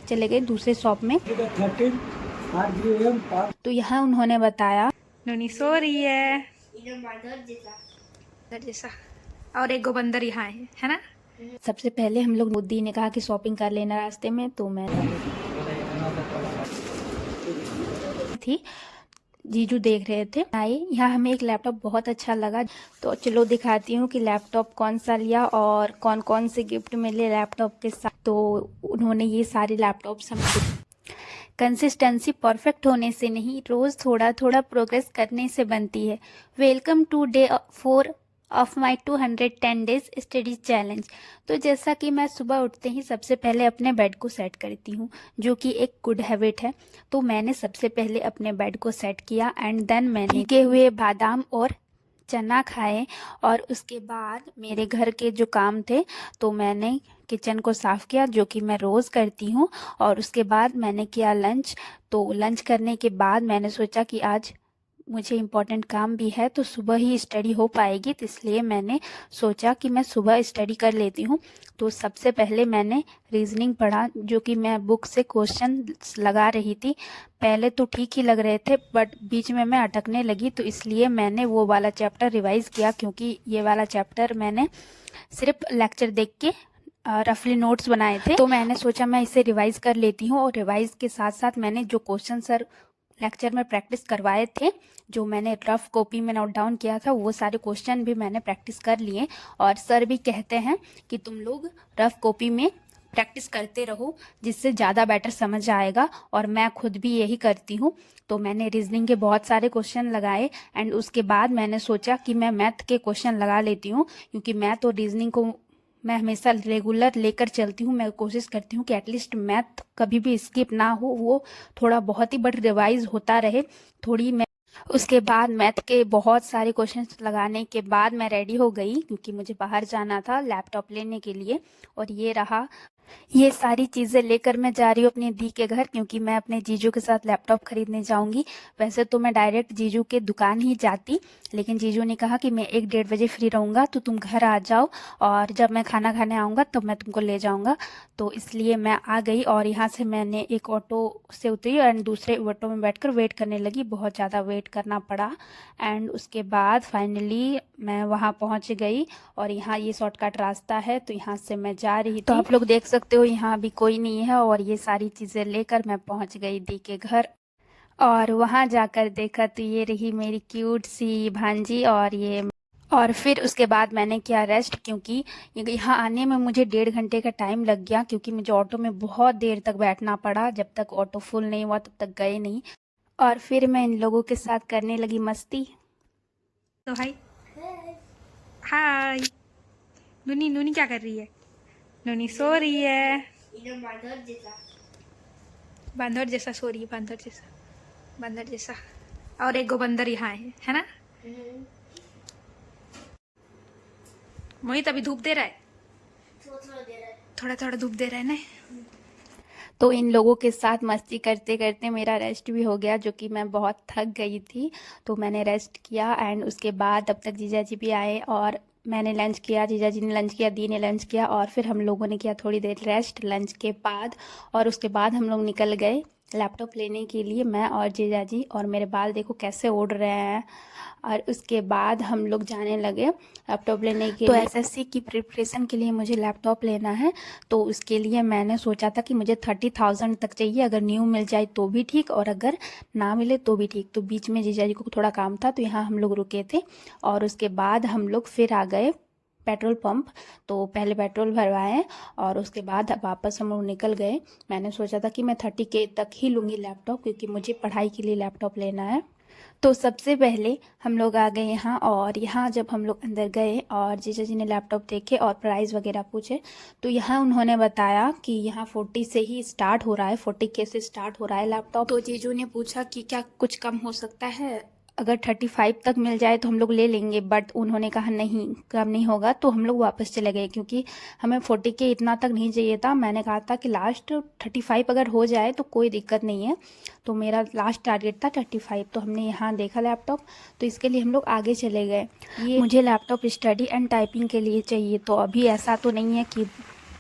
चले गए दूसरे शॉप में। तो यहाँ उन्होंने बताया नोनी सो रही है जैसा, और एक गोबंदर यहाँ है ना। सबसे पहले हम लोग, मोदी ने कहा कि शॉपिंग कर लेना रास्ते में, तो मैं थी, जीजू देख रहे थे आए। यहाँ हमें एक लैपटॉप बहुत अच्छा लगा, तो चलो दिखाती हूँ कि लैपटॉप कौन सा लिया और कौन कौन से गिफ्ट मिले लैपटॉप के साथ। तो उन्होंने ये सारे लैपटॉप्स हम, कंसिस्टेंसी परफेक्ट होने से नहीं, रोज़ थोड़ा थोड़ा प्रोग्रेस करने से बनती है। Welcome to day 4 of my 210 days study challenge. तो जैसा कि मैं सुबह उठते ही सबसे पहले अपने बेड को सेट करती हूँ, जो कि एक गुड हैबिट है। तो मैंने सबसे पहले अपने बेड को सेट किया एंड देन मैंने भीगे हुए बादाम और चना खाए। और उसके बाद मेरे घर के जो काम थे, तो मैंने किचन को साफ़ किया, जो कि मैं रोज़ करती हूँ। और उसके बाद मैंने किया लंच। तो लंच करने के बाद मैंने सोचा कि आज मुझे इम्पोर्टेंट काम भी है, तो सुबह ही स्टडी हो पाएगी, तो इसलिए मैंने सोचा कि मैं सुबह स्टडी कर लेती हूँ। तो सबसे पहले मैंने रीजनिंग पढ़ा, जो कि मैं बुक से क्वेश्चन लगा रही थी। पहले तो ठीक ही लग रहे थे, बट बीच में मैं अटकने लगी, तो इसलिए मैंने वो वाला चैप्टर रिवाइज़ किया, क्योंकि ये वाला चैप्टर मैंने सिर्फ लेक्चर देख के रफली नोट्स बनाए थे। तो मैंने सोचा मैं इसे रिवाइज़ कर लेती हूँ, और रिवाइज़ के साथ साथ मैंने जो क्वेश्चन सर लेक्चर में प्रैक्टिस करवाए थे, जो मैंने रफ कॉपी में नोट डाउन किया था, वो सारे क्वेश्चन भी मैंने प्रैक्टिस कर लिए। और सर भी कहते हैं कि तुम लोग रफ कॉपी में प्रैक्टिस करते रहो, जिससे ज़्यादा बेटर समझ आएगा, और मैं खुद भी यही करती हूँ। तो मैंने रीजनिंग के बहुत सारे क्वेश्चन लगाए एंड उसके बाद मैंने सोचा कि मैं मैथ के क्वेश्चन लगा लेती हूँ, क्योंकि मैथ और रीजनिंग को मैं हमेशा रेगुलर लेकर चलती हूँ। मैं कोशिश करती हूँ कि एटलीस्ट मैथ कभी भी स्किप ना हो, वो थोड़ा बहुत ही बट रिवाइज होता रहे थोड़ी। मैं उसके बाद मैथ के बहुत सारे क्वेश्चंस लगाने के बाद मैं रेडी हो गई, क्योंकि मुझे बाहर जाना था लैपटॉप लेने के लिए। और ये रहा, ये सारी चीज़ें लेकर मैं जा रही हूँ अपनी दी के घर, क्योंकि मैं अपने जीजू के साथ लैपटॉप खरीदने जाऊंगी। वैसे तो मैं डायरेक्ट जीजू के दुकान ही जाती, लेकिन जीजू ने कहा कि मैं 1-1:30 बजे फ्री रहूँगा, तो तुम घर आ जाओ, और जब मैं खाना खाने आऊँगा तब मैं तुमको ले जाऊँगा। तो इसलिए मैं आ गई, और यहाँ से मैंने एक ऑटो से उतरी एंड दूसरे ऑटो में बैठकर वेट करने लगी। बहुत ज़्यादा वेट करना पड़ा एंड उसके बाद फाइनली मैं वहाँ पहुँच गई। और यहाँ ये शॉर्टकट रास्ता है, तो यहाँ से मैं जा रही थी। तो आप लोग देख सकते हो यहाँ अभी कोई नहीं है, और ये सारी चीज़ें लेकर मैं पहुँच गई दी के घर। और वहाँ जाकर देखा तो ये रही मेरी क्यूट सी भांजी, और फिर उसके बाद मैंने किया रेस्ट, क्योंकि यहाँ आने में मुझे 1.5 घंटे का टाइम लग गया, क्योंकि मुझे ऑटो में बहुत देर तक बैठना पड़ा। जब तक ऑटो फुल नहीं हुआ तब तक गए नहीं। और फिर मैं इन लोगों के साथ करने लगी मस्ती। तो हाय हाय, नूनी नूनी क्या कर रही है? नूनी सो रही है, बंदर जैसा सो रही है, बंदर जैसा। और एक गोबंदर यहाँ है ना। मोहित अभी धूप दे रहा है, थोड़ा थोड़ा धूप दे रहा है ना। तो इन लोगों के साथ मस्ती करते करते मेरा रेस्ट भी हो गया, जो कि मैं बहुत थक गई थी। तो मैंने रेस्ट किया एंड उसके बाद तब तक जीजा जी भी आए, और मैंने लंच किया, जीजा जी ने लंच किया, दी ने लंच किया, और फिर हम लोगों ने किया थोड़ी देर रेस्ट लंच के बाद। और उसके बाद हम लोग निकल गए लैपटॉप लेने के लिए, मैं और जीजा जी। और मेरे बाल देखो कैसे उड़ रहे हैं। और उसके बाद हम लोग जाने लगे लैपटॉप लेने के लिए। तो एसएससी की प्रिपरेशन के लिए मुझे लैपटॉप लेना है, तो उसके लिए मैंने सोचा था कि मुझे 30,000 तक चाहिए। अगर न्यू मिल जाए तो भी ठीक, और अगर ना मिले तो भी ठीक। तो बीच में जीजा जी को थोड़ा काम था, तो यहाँ हम लोग रुके थे। और उसके बाद हम लोग फिर आ गए पेट्रोल पंप। तो पहले पेट्रोल भरवाएं और उसके बाद वापस हम लोग निकल गए। मैंने सोचा था कि मैं 30K तक ही लूँगी लैपटॉप, क्योंकि मुझे पढ़ाई के लिए लैपटॉप लेना है। तो सबसे पहले हम लोग आ गए यहाँ, और यहाँ जब हम लोग अंदर गए और जीजा जी ने लैपटॉप देखे और प्राइस वगैरह पूछे, तो यहाँ उन्होंने बताया कि यहाँ 40 से ही स्टार्ट हो रहा है, 40K से स्टार्ट हो रहा है लैपटॉप। तो जीजू ने पूछा कि क्या कुछ कम हो सकता है, अगर 35 तक मिल जाए तो हम लोग ले लेंगे। बट उन्होंने कहा नहीं, कम नहीं होगा। तो हम लोग वापस चले गए, क्योंकि हमें 40K इतना तक नहीं चाहिए था। मैंने कहा था कि लास्ट 35 अगर हो जाए तो कोई दिक्कत नहीं है। तो मेरा लास्ट टारगेट था 35। तो हमने यहाँ देखा लैपटॉप, तो इसके लिए हम लोग आगे चले गए। ये मुझे लैपटॉप स्टडी एंड टाइपिंग के लिए चाहिए। तो अभी ऐसा तो नहीं है कि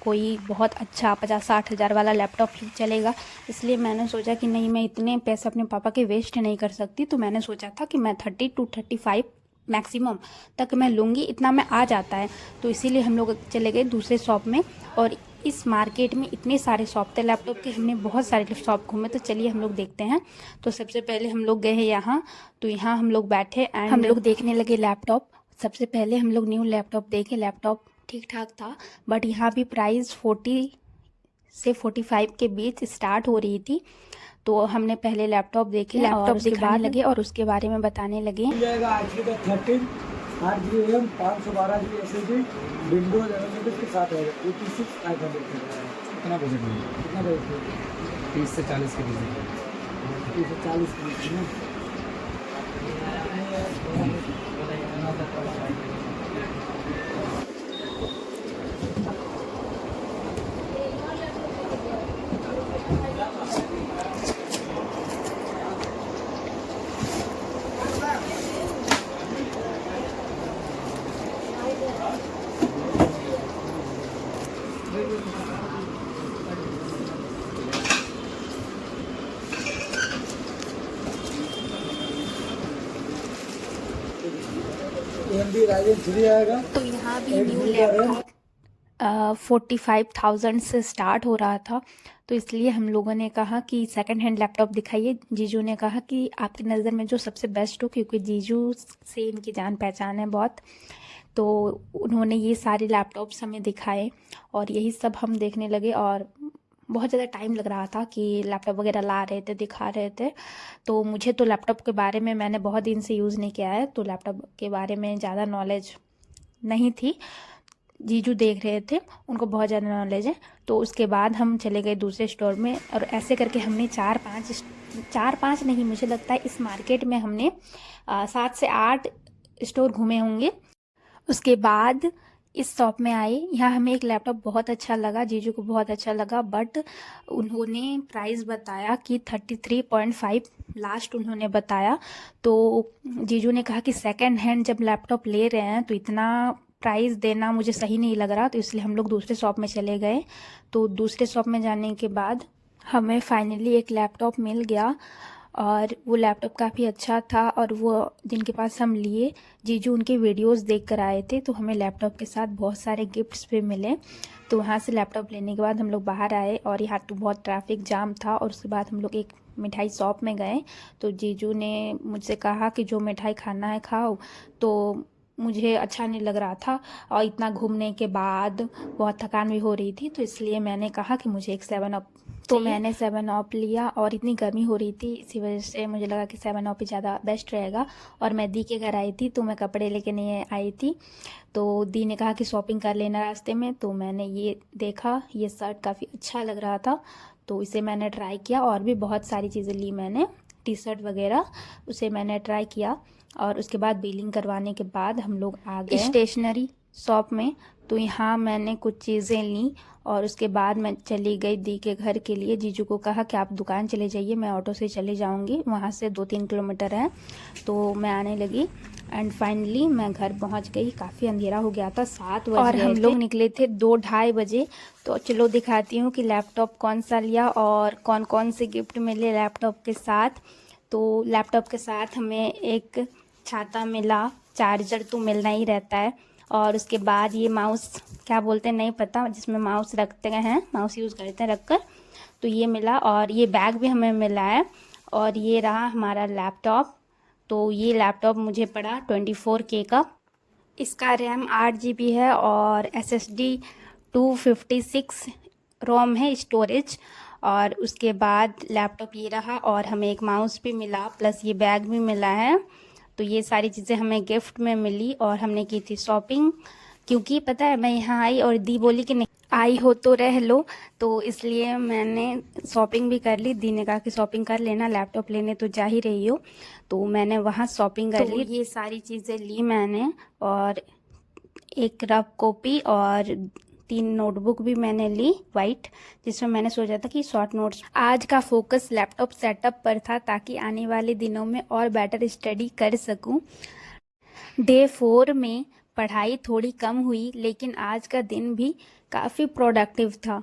कोई बहुत अच्छा 50-60 हज़ार वाला लैपटॉप ही चलेगा। इसलिए मैंने सोचा कि नहीं, मैं इतने पैसे अपने पापा के वेस्ट नहीं कर सकती। तो मैंने सोचा था कि मैं 30 to 35 मैक्सिमम तक मैं लूँगी, इतना में आ जाता है। तो इसीलिए हम लोग चले गए दूसरे शॉप में, और इस मार्केट में इतने सारे शॉप थे लैपटॉप के, हमने बहुत सारे शॉप घूमे। तो चलिए हम लोग देखते हैं। तो सबसे पहले हम लोग गए हैं यहाँ, तो यहाँ हम लोग बैठे एंड हम लोग देखने लगे लैपटॉप। सबसे पहले हम लोग न्यू लैपटॉप देखे, लैपटॉप ठीक ठाक था, बट यहाँ भी प्राइस 40 से 45 के बीच स्टार्ट हो रही थी। तो हमने पहले लैपटॉप देखे, लैपटॉप दिखाने लगे और उसके बारे में बताने लगे। मिल जाएगा HP का 13 8GB RAM 512GB SSD Windows 11 के साथ है 86,500 कितना बजट में? कितना बजट 30 से 40 के बीच में। 30 से 40 के बीच में। AMD Ryzen 3 आएगा। तो यहाँ भी 8 न्यू GB का RAM। लैपटॉप 45,000 से स्टार्ट हो रहा था। तो इसलिए हम लोगों ने कहा कि सेकंड हैंड लैपटॉप दिखाइए। जीजू ने कहा कि आपकी नज़र में जो सबसे बेस्ट हो, क्योंकि जीजू से इनकी जान पहचान है बहुत। तो उन्होंने ये सारे लैपटॉप्स हमें दिखाए और यही सब हम देखने लगे, और बहुत ज़्यादा टाइम लग रहा था कि लैपटॉप वगैरह ला रहे थे, दिखा रहे थे। तो मुझे तो लैपटॉप के बारे में, मैंने बहुत दिन से यूज़ नहीं किया है, तो लैपटॉप के बारे में ज़्यादा नॉलेज नहीं थी। जीजू देख रहे थे, उनको बहुत ज़्यादा नॉलेज है। तो उसके बाद हम चले गए दूसरे स्टोर में, और ऐसे करके हमने 4-5 नहीं, मुझे लगता है इस मार्केट में हमने 7 से 8 स्टोर घूमे होंगे। उसके बाद इस शॉप में आए, यहाँ हमें एक लैपटॉप बहुत अच्छा लगा, जीजू को बहुत अच्छा लगा, बट उन्होंने प्राइस बताया कि 33.5 लास्ट उन्होंने बताया। तो जीजू ने कहा कि सेकंड हैंड जब लैपटॉप ले रहे हैं तो इतना प्राइस देना मुझे सही नहीं लग रहा। तो इसलिए हम लोग दूसरे शॉप में चले गए। तो दूसरे शॉप में जाने के बाद हमें फाइनली एक लैपटॉप मिल गया, और वो लैपटॉप काफ़ी अच्छा था। और वो जिनके पास हम लिए, जीजू उनके वीडियोस देख कर आए थे, तो हमें लैपटॉप के साथ बहुत सारे गिफ्ट्स भी मिले। तो वहाँ से लैपटॉप लेने के बाद हम लोग बाहर आए, और यहाँ तो बहुत ट्रैफिक जाम था। और उसके बाद हम लोग एक मिठाई शॉप में गए। तो जीजू ने मुझसे कहा कि जो मिठाई खाना है खाओ। तो मुझे अच्छा नहीं लग रहा था, और इतना घूमने के बाद बहुत थकान भी हो रही थी। तो इसलिए मैंने कहा कि मुझे एक 7 अप, तो मैंने 7 अप लिया। और इतनी गर्मी हो रही थी, इसी वजह से मुझे लगा कि 7 अप ही ज़्यादा बेस्ट रहेगा। और मैं दी के घर आई थी, तो मैं कपड़े लेके नहीं आई थी। तो दी ने कहा कि शॉपिंग कर लेना रास्ते में। तो मैंने ये देखा, ये शर्ट काफ़ी अच्छा लग रहा था, तो इसे मैंने ट्राई किया। और भी बहुत सारी चीज़ें ली मैंने, टी शर्ट वगैरह, उसे मैंने ट्राई किया। और उसके बाद बिलिंग करवाने के बाद हम लोग आ गए स्टेशनरी शॉप में। तो यहाँ मैंने कुछ चीज़ें ली, और उसके बाद मैं चली गई दी के घर के लिए। जीजू को कहा कि आप दुकान चले जाइए, मैं ऑटो से चली जाऊँगी, वहाँ से 2-3 किलोमीटर है। तो मैं आने लगी, एंड फाइनली मैं घर पहुँच गई। काफ़ी अंधेरा हो गया था, 7 बज और हम लोग निकले थे 2-2:30 बजे। तो चलो दिखाती हूँ कि लैपटॉप कौन सा लिया और कौन कौन से गिफ्ट मिले लैपटॉप के साथ। तो लैपटॉप के साथ हमें एक छाता मिला, चार्जर तो मिलना ही रहता है, और उसके बाद ये माउस, क्या बोलते हैं नहीं पता, जिसमें माउस रखते हैं, माउस यूज़ करते हैं रखकर, तो ये मिला। और ये बैग भी हमें मिला है। और ये रहा हमारा लैपटॉप। तो ये लैपटॉप मुझे पड़ा 24K का। इसका रैम 8GB है, और SSD 256 रोम है स्टोरेज। और उसके बाद लैपटॉप ये रहा, और हमें एक माउस भी मिला, प्लस ये बैग भी मिला है। तो ये सारी चीज़ें हमें गिफ्ट में मिली, और हमने की थी शॉपिंग। क्योंकि पता है, मैं यहाँ आई और दी बोली कि नहीं आई हो तो रह लो, तो इसलिए मैंने शॉपिंग भी कर ली। दी ने कहा कि शॉपिंग कर लेना, लैपटॉप लेने तो जा ही रही हो। तो मैंने वहाँ शॉपिंग कर ली, ये सारी चीज़ें ली मैंने, और एक रफ कॉपी और 3 नोटबुक भी मैंने ली वाइट, जिसमें मैंने सोचा था कि शॉर्ट नोट्स। आज का फोकस लैपटॉप सेटअप पर था, ताकि आने वाले दिनों में और बेटर स्टडी कर सकूं। डे 4 में पढ़ाई थोड़ी कम हुई, लेकिन आज का दिन भी काफ़ी प्रोडक्टिव था।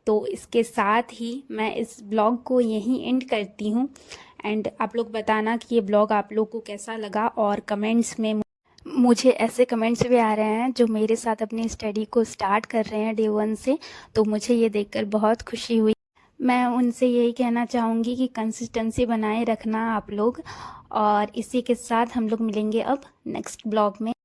तो इसके साथ ही मैं इस ब्लॉग को यहीं एंड करती हूँ। एंड आप लोग बताना कि ये ब्लॉग आप लोग को कैसा लगा, और कमेंट्स में मुझे ऐसे कमेंट्स भी आ रहे हैं जो मेरे साथ अपनी स्टडी को स्टार्ट कर रहे हैं डे 1 से, तो मुझे ये देखकर बहुत खुशी हुई। मैं उनसे यही कहना चाहूँगी कि कंसिस्टेंसी बनाए रखना आप लोग, और इसी के साथ हम लोग मिलेंगे अब नेक्स्ट ब्लॉग में।